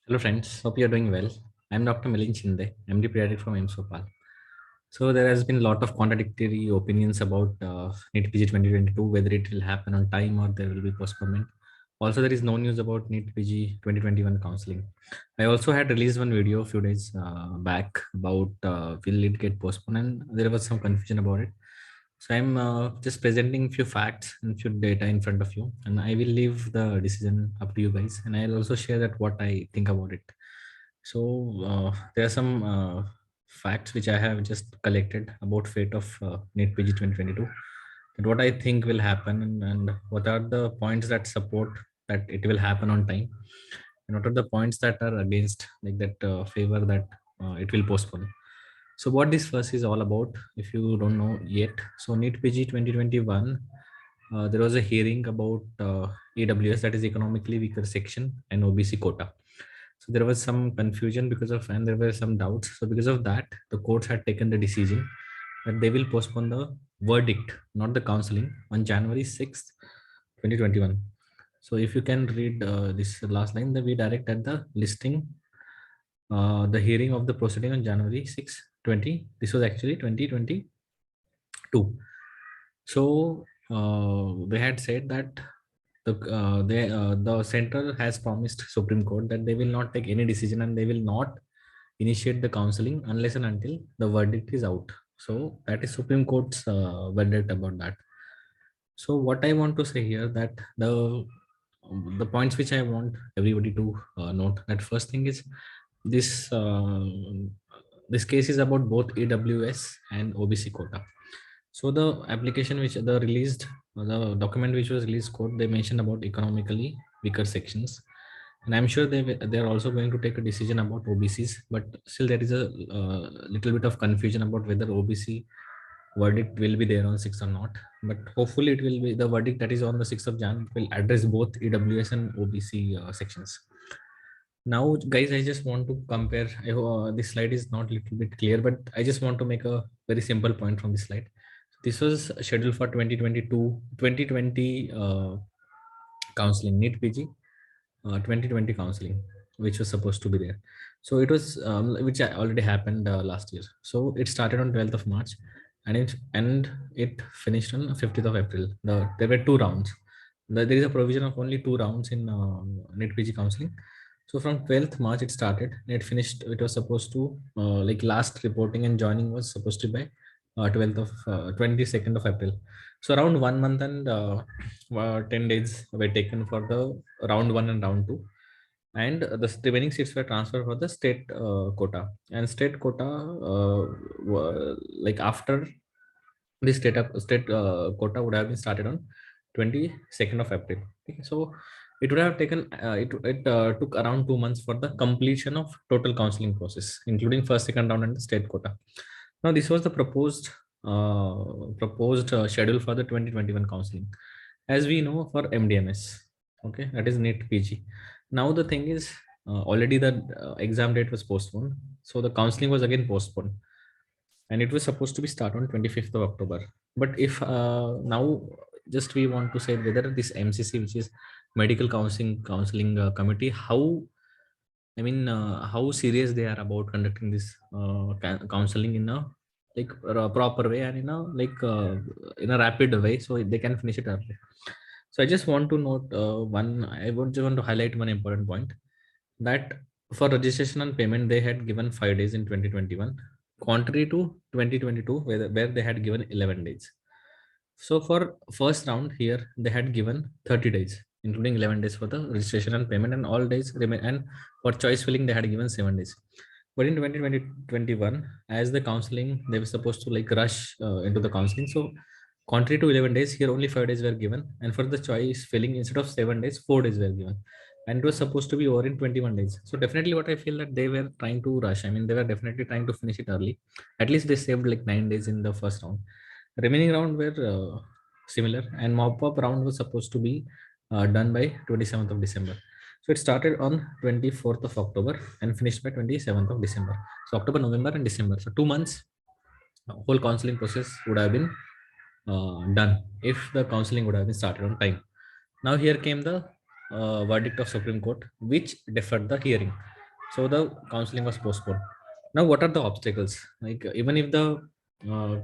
Hello friends, hope you are doing well. I'm Dr. Milind Shinde, MD Pediatric from AIIMS Bhopal. So there has been a lot of contradictory opinions about NEET PG 2022, whether it will happen on time or there will be postponement. Also, there is no news about NEET PG 2021 counseling. I also had released one video a few days back about will it get postponed, and there was some confusion about it. So I'm just presenting few facts and few data in front of you, and I will leave the decision up to you guys. And I'll also share that what I think about it. So there are some facts which I have just collected about fate of NEET PG 2022, and what I think will happen, and what are the points that support that it will happen on time, and what are the points that are against, like that favor that it will postpone. So what this first is all about, if you don't know yet, so NEET PG 2021, there was a hearing about EWS, that is economically weaker section, and OBC quota. So there was some confusion because of, and there were some doubts. So because of that, the courts had taken the decision that they will postpone the verdict, not the counseling, on January 6th, 2021. So if you can read this last line, that we direct at the listing the hearing of the proceeding on January 6, 20. This was actually 2022. So they had said that the center has promised Supreme Court that they will not take any decision and they will not initiate the counseling unless and until the verdict is out. So that is Supreme Court's verdict about that. So what I want to say here, that the points which I want everybody to note, that first thing is this this case is about both AWS and OBC quota. So the application which the released, the document which was released court, they mentioned about economically weaker sections, and I'm sure they are also going to take a decision about OBCs, but still there is a little bit of confusion about whether OBC verdict will be there on 6th or not. But hopefully it will be the verdict that is on the 6th of Jan will address both EWS and OBC sections. Now, guys, I just want to compare. This slide is not a little bit clear, but I just want to make a very simple point from this slide. This was scheduled for 2020 counseling, NEET PG 2020 counseling, which was supposed to be there. So it was, which already happened last year. So it started on 12th of March, and it finished on 15th of April. There were two rounds. There is a provision of only two rounds in NEET PG counseling. So from 12th March it started, and it finished. It was supposed to like last reporting and joining was supposed to be by 12th of 22nd of April. So around 1 month and 10 days were taken for the round one and round two, and the remaining seats were transferred for the state quota. And state quota, like after this state quota would have been started on 22nd of April. Okay, so it would have taken it took around 2 months for the completion of total counseling process, including first, second round, and the state quota. Now this was the proposed schedule for the 2021 counseling, as we know, for MDMS. Okay, that is NEET PG. Now the thing is, already the exam date was postponed, so the counseling was again postponed, and it was supposed to be start on 25th of October. But if now just we want to say whether this MCC, which is Medical Counseling Committee, how, I mean, how serious they are about conducting this counseling in a like proper way, and in a rapid way, so they can finish it early. So I just want to note one. I would just want to highlight one important point, that for registration and payment they had given 5 days in 2021, contrary to 2022 where they had given 11 days. So for first round here, they had given 30 days, including 11 days for the registration and payment, and all days remain. And for choice filling, they had given 7 days. But in 2021, as the counseling, they were supposed to like rush into the counseling. So contrary to 11 days, here only 5 days were given. And for the choice filling, instead of 7 days, 4 days were given. And it was supposed to be over in 21 days. So definitely what I feel that they were trying to rush. I mean, they were definitely trying to finish it early. At least they saved like 9 days in the first round. Remaining round were similar, and mop-up round was supposed to be done by 27th of December. So it started on 24th of October and finished by 27th of December. So October, November, and December. So 2 months, whole counseling process would have been done if the counseling would have been started on time. Now here came the verdict of Supreme Court, which deferred the hearing. So the counseling was postponed. Now, what are the obstacles? Like even if the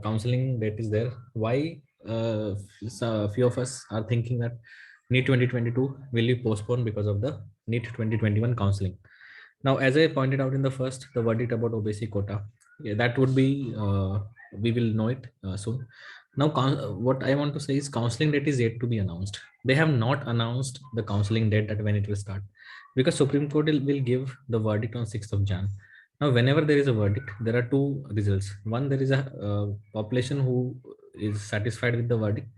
counseling date is there, why few of us are thinking that NEET 2022 will be postponed because of the NEET 2021 counseling. Now, as I pointed out in the first, the verdict about OBC quota, yeah, that would be, we will know it soon. Now, what I want to say is counseling date is yet to be announced. They have not announced the counseling date that when it will start, because Supreme Court will give the verdict on 6th of Jan. Now, whenever there is a verdict, there are two results. One, there is a population who is satisfied with the verdict,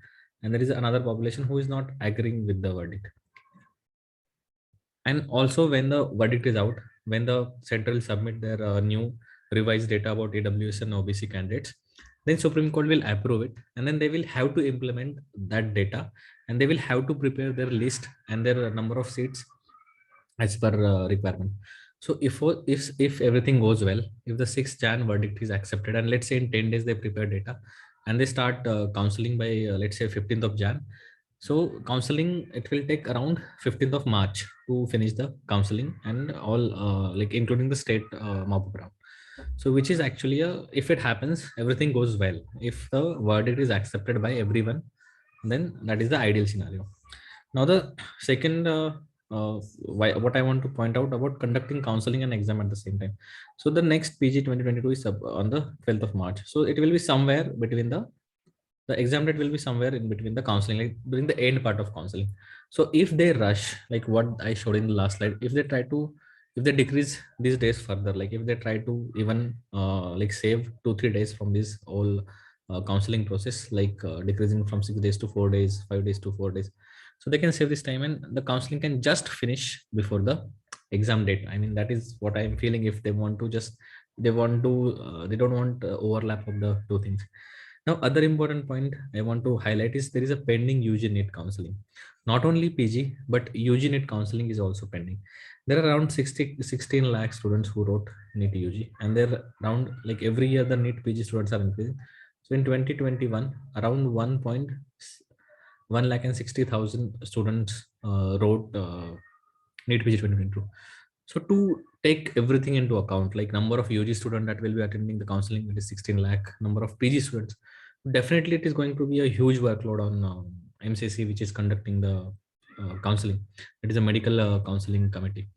and there is another population who is not agreeing with the verdict. And also, when the verdict is out, when the central submit their new revised data about AWS and OBC candidates, then Supreme Court will approve it, and then they will have to implement that data, and they will have to prepare their list and their number of seats as per requirement. So if everything goes well, if the 6th Jan verdict is accepted, and let's say in 10 days they prepare data and they start counseling by let's say 15th of Jan. So counseling, it will take around 15th of March to finish the counseling and all, like including the state mop round. So which is actually a, if it happens, everything goes well, if the verdict is accepted by everyone, then that is the ideal scenario. Now the second what I want to point out about conducting counseling and exam at the same time. So the next PG 2022 is on the 12th of March. So it will be somewhere between the exam date will be somewhere in between the counseling, like during the end part of counseling. So if they rush, like what I showed in the last slide, if they try to, if they decrease these days further, like if they try to even like save 2-3 days from this whole counseling process, like decreasing from 6 days to 4 days, 5 days to 4 days, so they can save this time and the counseling can just finish before the exam date. I mean, that is what I'm feeling. If they want to just, they want to they don't want overlap of the two things. Now, other important point I want to highlight is there is a pending UG NEET counseling. Not only PG, but UG NEET counseling is also pending. There are around 16 lakh students who wrote NEET UG, and they're around, like every year the NEET PG students are increasing. So in 2021, around 1.1 lakh and 60,000 students wrote NEET PG 2022. So to take everything into account, like number of UG students that will be attending the counseling, it is 16 lakh, number of PG students, definitely it is going to be a huge workload on MCC, which is conducting the counseling. It is a medical counseling committee.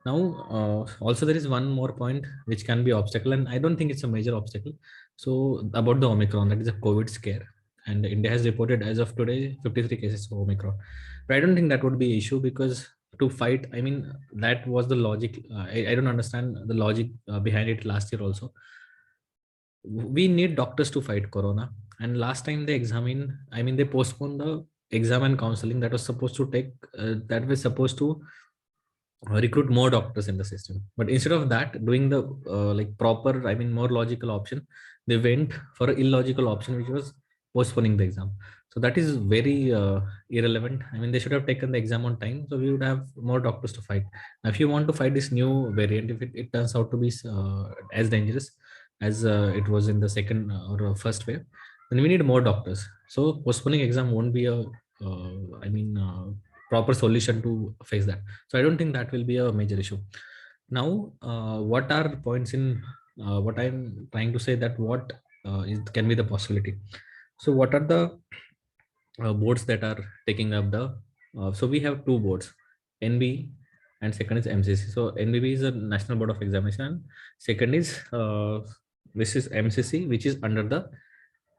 Now, also there is one more point which can be obstacle, and I don't think it's a major obstacle. So about the Omicron, that is a COVID scare, and India has reported as of today 53 cases of Omicron. But I don't think that would be an issue, because to fight, I mean, that was the logic. I don't understand the logic behind it last year also. We need doctors to fight corona, and last time they examined, I mean, they postponed the exam and counseling that was supposed to take that was supposed to recruit more doctors in the system. But instead of that, doing the like proper, I mean, more logical option, they went for an illogical option, which was postponing the exam. So that is very irrelevant. I mean, they should have taken the exam on time, so we would have more doctors to fight. Now, if you want to fight this new variant, if it turns out to be as dangerous as it was in the second or first wave, then we need more doctors. So postponing exam won't be a I mean proper solution to face that. So I don't think that will be a major issue. Now, what are points in what I'm trying to say, that what can be the possibility. So what are the boards that are taking up the, so we have two boards, NB and second is MCC. So NBB is a National Board of Examination. Second is this is MCC, which is under the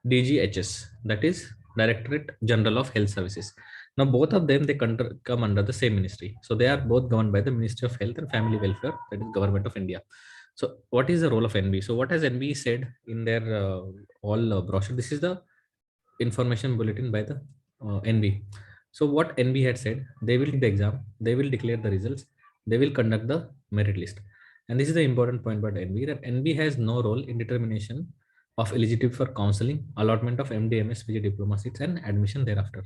DGHS, that is Directorate General of Health Services. Now, both of them, they come under the same ministry. So they are both governed by the Ministry of Health and Family Welfare, that is Government of India. So what is the role of NB? So what has NB said in their all brochure? This is the information bulletin by the NB. So what NB had said, they will take the exam, they will declare the results, they will conduct the merit list. And this is the important point about NB, that NB has no role in determination of eligibility for counseling, allotment of MD, MS, PG diploma seats, and admission thereafter.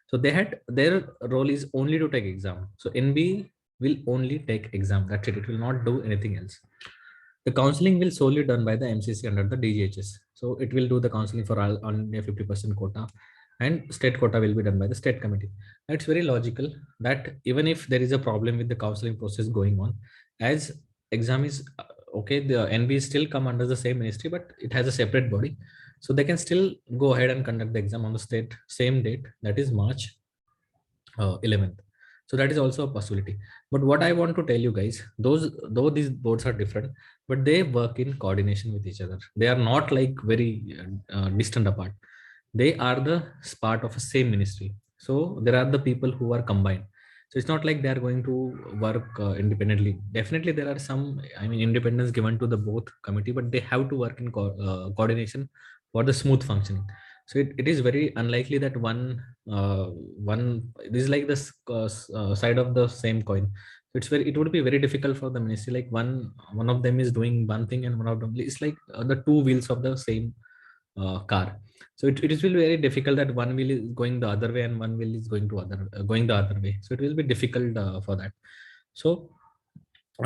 So they had, their role is only to take exam. So NB will only take exam. That's it. It will not do anything else. The counseling will solely done by the MCC under the DGHS. So it will do the counseling for all on a 50% quota. and state quota will be done by the state committee. It's very logical that even if there is a problem with the counseling process going on, as exam is okay, the NB still come under the same ministry, but it has a separate body, so they can still go ahead and conduct the exam on the state same date, that is March 11th. So that is also a possibility. But what I want to tell you guys, those though these boards are different, but they work in coordination with each other. They are not like very distant apart. They are the part of a same ministry, so there are the people who are combined. So it's not like they are going to work independently. Definitely there are some, I mean, independence given to the both committee, but they have to work in coordination for the smooth functioning. So it is very unlikely that one this is like this side of the same coin. So it would be very difficult for the ministry, like one of them is doing one thing and one of them is like the two wheels of the same car. So it is will be very difficult that one wheel is going the other way and one wheel is going to other going the other way. So it will be difficult for that. So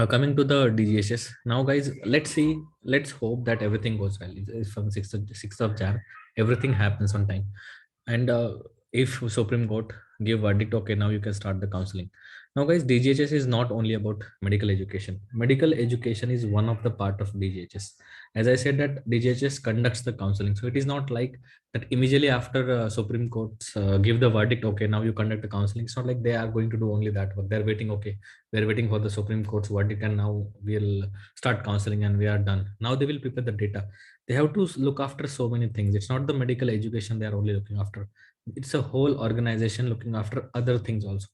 coming to the DGHS now, guys, let's see, let's hope that everything goes well. It's from 6th of Jan, everything happens on time. And if Supreme Court give verdict, okay, now you can start the counseling. Now, guys, DGHS is not only about medical education. Medical education is one of the part of DGHS. As I said, that DGHS conducts the counseling. So it is not like that immediately after Supreme Courts give the verdict, okay, now you conduct the counseling. It's not like they are going to do only that work. They're waiting, okay, we're waiting for the Supreme Court's verdict and now we'll start counseling and we are done. Now they will prepare the data. They have to look after so many things. It's not the medical education they are only looking after. It's a whole organization looking after other things also.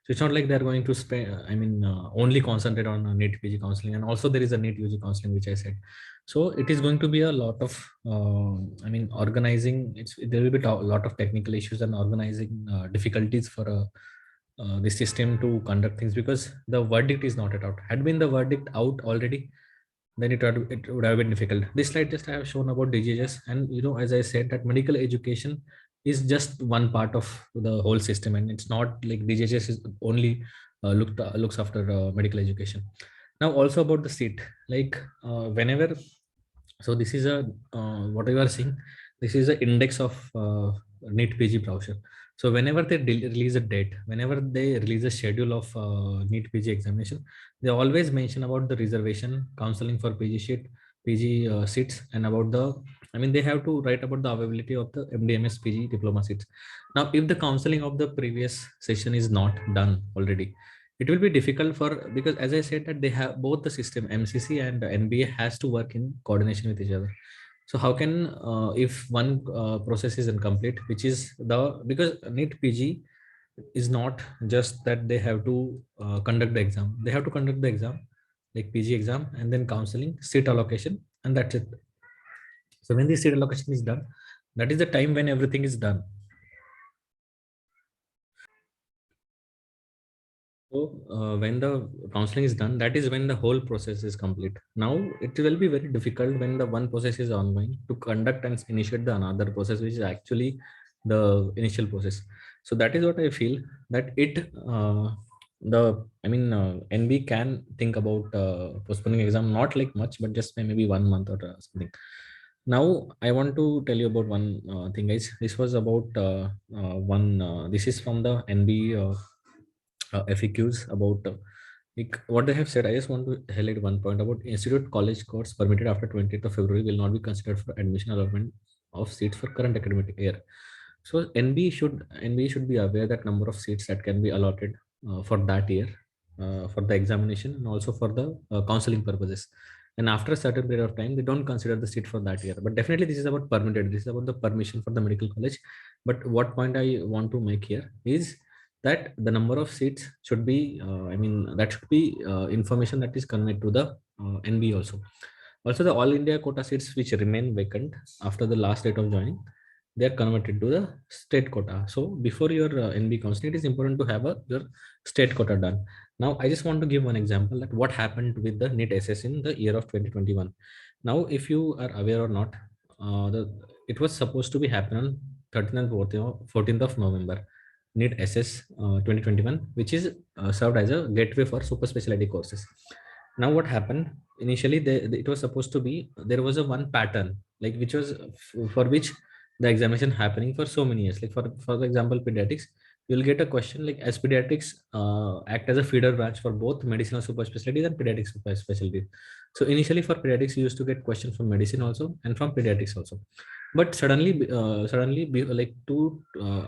So it's not like they're going to spend, I mean, only concentrate on NEET PG counseling, and also there is a NEET UG counseling, which I said. So it is going to be a lot of, I mean, organizing. There will be a lot of technical issues and organizing difficulties for the system to conduct things, because the verdict is not out. Had been the verdict out already, then it would have been difficult. This slide just I have shown about DGHS, and as I said, that medical education is just one part of the whole system, and it's not like DGHS is only looks after medical education. Now also about the seat, like whenever, so this is a what you are seeing, this is the index of NEET PG brochure. So whenever they release a date, whenever they release a schedule of NEET PG examination, they always mention about the reservation counseling for PG seats, and about the, I mean, they have to write about the availability of the MDMS PG diploma seats. Now, if the counseling of the previous session is not done already, it will be difficult for, because as I said that they have both the system MCC and NBA has to work in coordination with each other. So how can if one process is incomplete, which is the, because NEET PG is not just that they have to conduct the exam. They have to conduct the exam, like PG exam, and then counseling, seat allocation, and that's it. So when the seat allocation is done, that is the time when everything is done. So when the counseling is done, that is when the whole process is complete. Now it will be very difficult when the one process is ongoing to conduct and initiate the another process, which is actually the initial process. So that is what I feel, that I mean, NB can think about postponing exam, not like much, but just maybe 1 month or something. Now I want to tell you about one thing, guys. This was about this is from the NB FAQs about like what they have said. I just want to highlight one point about institute college course permitted after 20th of February will not be considered for admission allotment of seats for current academic year. So NB should be aware that number of seats that can be allotted for that year for the examination and also for the counseling purposes. And after a certain period of time, they don't consider the seat for that year. But definitely, this is about permitted. This is about the permission for the medical college. But what point I want to make here is that the number of seats should be, I mean, that should be information that is conveyed to the NB also. Also, the All India quota seats which remain vacant after the last date of joining, they are converted to the state quota. So before your NB counseling, it is important to have your state quota done. Now, I just want to give one example that what happened with the NEET SS in the year of 2021. Now, if you are aware or not, it was supposed to be happen on 13th and 14th of November. NEET SS 2021, which is served as a gateway for super specialty courses. Now, what happened initially? It was supposed to be, there was a one pattern like which was for which the examination happening for so many years. Like for example, pediatrics, you'll get a question like, as pediatrics act as a feeder branch for both medicine or super specialties and pediatrics super specialties. So initially for pediatrics, you used to get questions from medicine also and from pediatrics also. But like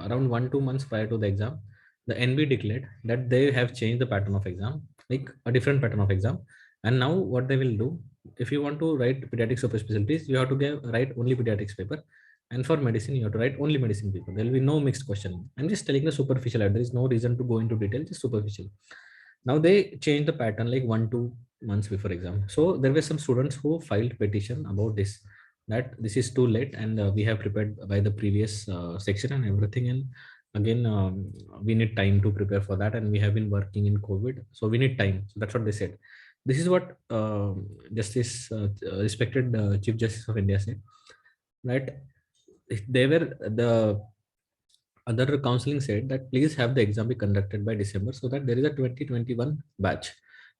around 1-2 months prior to the exam, the NB declared that they have changed the pattern of exam, like a different pattern of exam. And now what they will do, if you want to write pediatrics super specialties, you have to write only pediatrics paper, and for medicine, you have to write only medicine paper. There will be no mixed question. I'm just telling the superficial. There is no reason to go into detail, just superficial. Now they changed the pattern like 1-2 months before exam. So there were some students who filed petition about this, that this is too late, and we have prepared by the previous section and everything. And again, we need time to prepare for that. And we have been working in COVID. So we need time. So that's what they said. This is what respected Chief Justice of India said, that they were the other counseling said that please have the exam be conducted by December so that there is a 2021 batch.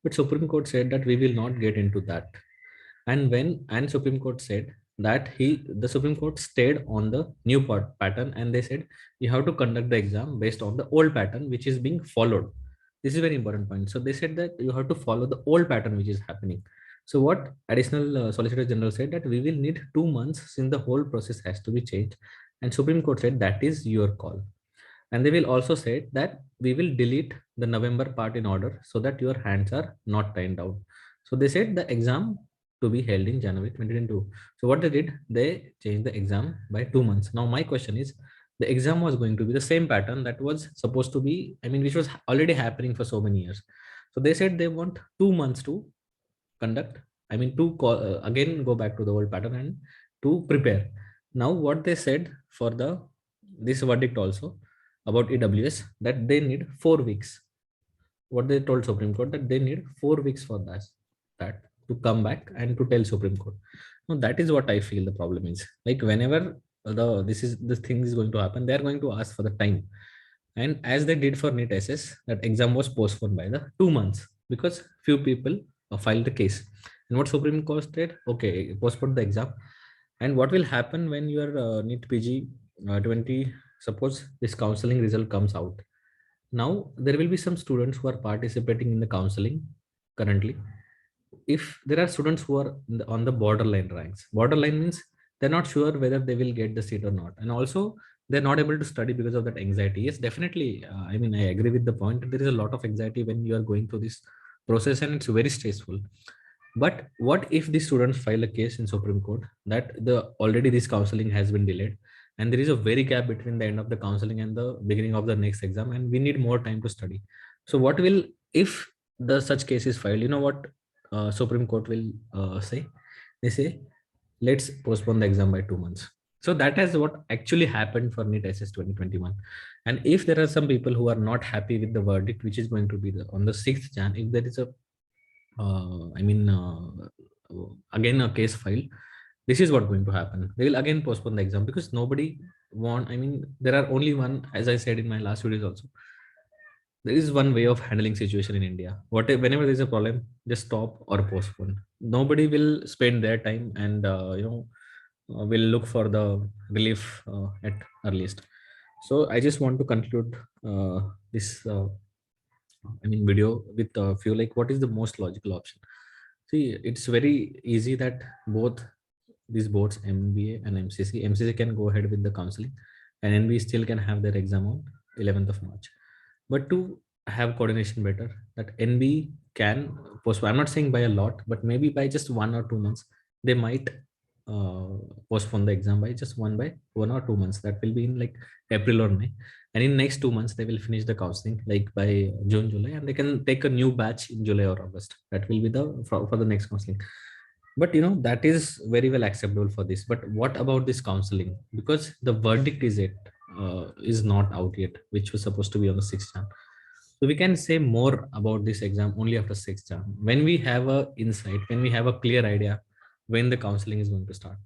But Supreme Court said that we will not get into that. And Supreme Court said that the Supreme Court stayed on the new pattern, and they said you have to conduct the exam based on the old pattern which is being followed. This is very important point. So they said that you have to follow the old pattern which is happening. So what additional Solicitor General said, that we will need 2 months since the whole process has to be changed. And Supreme Court said that is your call. And they will also say that we will delete the November part in order so that your hands are not tied down. So they said the exam to be held in January 2022. So what they did, they changed the exam by 2 months. Now my question is, the exam was going to be the same pattern that was supposed to be, which was already happening for so many years. So they said they want 2 months to conduct, to call, again go back to the old pattern and to prepare. Now what they said for this verdict also about EWS, that they need 4 weeks. What they told Supreme Court, that they need 4 weeks for that to come back and to tell Supreme Court. Now that is what I feel the problem is. Like whenever this thing is going to happen, they are going to ask for the time. And as they did for NEET SS, that exam was postponed by the 2 months because few people filed the case. And what Supreme Court said, okay, postpone the exam. And what will happen when your NEET PG 20, suppose this counseling result comes out? Now there will be some students who are participating in the counseling currently. If there are students who are on the borderline ranks, borderline means they're not sure whether they will get the seat or not, and also they're not able to study because of that anxiety. Yes, definitely. I agree with the point that there is a lot of anxiety when you are going through this process, and it's very stressful. But what if the students file a case in Supreme Court that the already this counseling has been delayed, and there is a very gap between the end of the counseling and the beginning of the next exam, and we need more time to study? So what will, if the such case is filed, you know what Supreme Court will say? They say, let's postpone the exam by 2 months. So that is what actually happened for NEET SS 2021. And if there are some people who are not happy with the verdict, which is going to be on the 6th Jan, if there is a again a case file, this is what going to happen. They will again postpone the exam because nobody want, there are only one, as I said in my last videos also, there is one way of handling situation in India. Whenever there is a problem, just stop or postpone. Nobody will spend their time and will look for the relief at earliest. So I just want to conclude this video with a few, like, what is the most logical option? See, it's very easy that both these boards, MBA and MCC can go ahead with the counseling, and NB still can have their exam on 11th of March. But to have coordination better, that NB can postpone. I'm not saying by a lot, but maybe by just 1 or 2 months, they might postpone the exam by just 1 or 2 months. That will be in like April or May. And in next 2 months, they will finish the counseling like by June, July, and they can take a new batch in July or August. That will be for the next counseling. But that is very well acceptable for this. But what about this counseling? Because the verdict is not out yet, which was supposed to be on the 6th Jan. So we can say more about this exam only after 6th Jan, when we have a insight, when we have a clear idea when the counseling is going to start.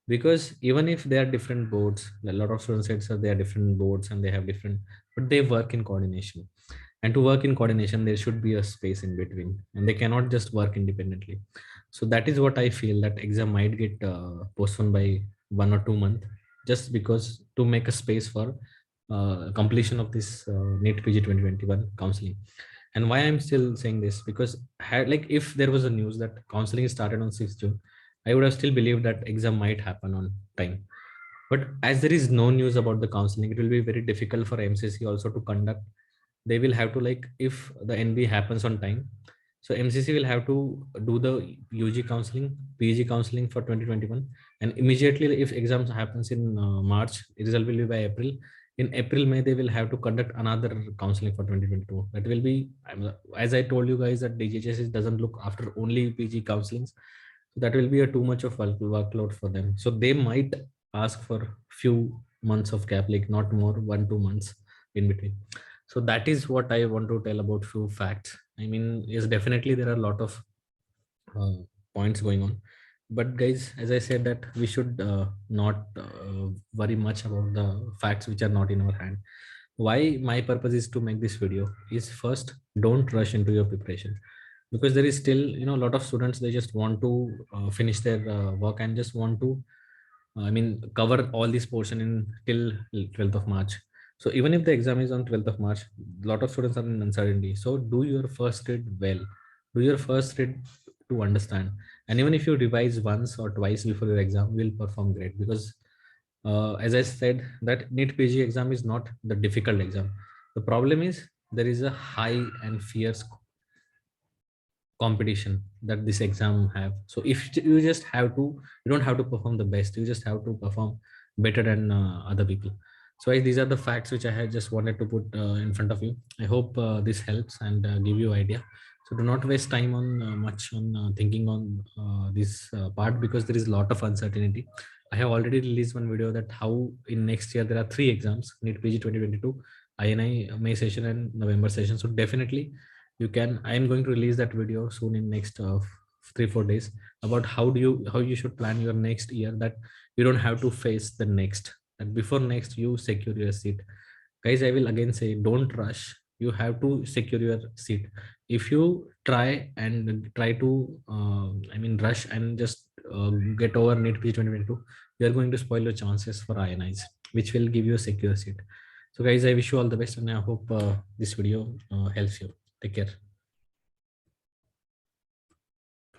Because even if they are different boards, a lot of students said, so they are different boards and they have different, but they work in coordination. And to work in coordination, there should be a space in between, and they cannot just work independently. So that is what I feel, that exam might get postponed by 1 or 2 months. just because to make a space for completion of this NEET PG 2021 counseling. And why I'm still saying this, because like if there was a news that counseling started on 6th June, I would have still believed that exam might happen on time. But as there is no news about the counseling, it will be very difficult for MCC also to conduct. They will have to, like, if the NB happens on time, so MCC will have to do the UG counseling, PG counseling for 2021, and immediately if exams happens in March, result will be by April. In April, May, they will have to conduct another counseling for 2022. That will be, as I told you guys, that DGHS doesn't look after only PG counselings. So that will be a too much of workload for them. So they might ask for few months of gap, like not more 1-2 months in between. So that is what I want to tell about few facts. I mean, yes, definitely there are a lot of uh, points going on, but guys, as I said, that we should not worry much about the facts which are not in our hand. Why my purpose is to make this video is, first, don't rush into your preparation, because there is still, a lot of students, they just want to finish their work and just want to cover all this portion in till 12th of March. So even if the exam is on 12th of March, a lot of students are in uncertainty. So do your first read well, do your first read to understand. And even if you revise once or twice before your exam, you will perform great, because as I said, that NEET PG exam is not the difficult exam. The problem is there is a high and fierce competition that this exam have. So if you just have to, you don't have to perform the best, you just have to perform better than other people. So these are the facts which I had just wanted to put in front of you. I hope this helps and give you idea. So do not waste time on much on thinking on this part, because there is a lot of uncertainty. I have already released one video that how in next year there are 3 exams: NEET PG 2022, INI May session and November session. So definitely you can, I am going to release that video soon in next 3-4 days, about how you should plan your next year, that you don't have to face the next, that before next you secure your seat. Guys, I will again say, don't rush, you have to secure your seat. If you try to rush and just get over NEET PG 2022, you are going to spoil your chances for INIs, which will give you a secure seat. So guys, I wish you all the best, and I hope this video helps you. Take care.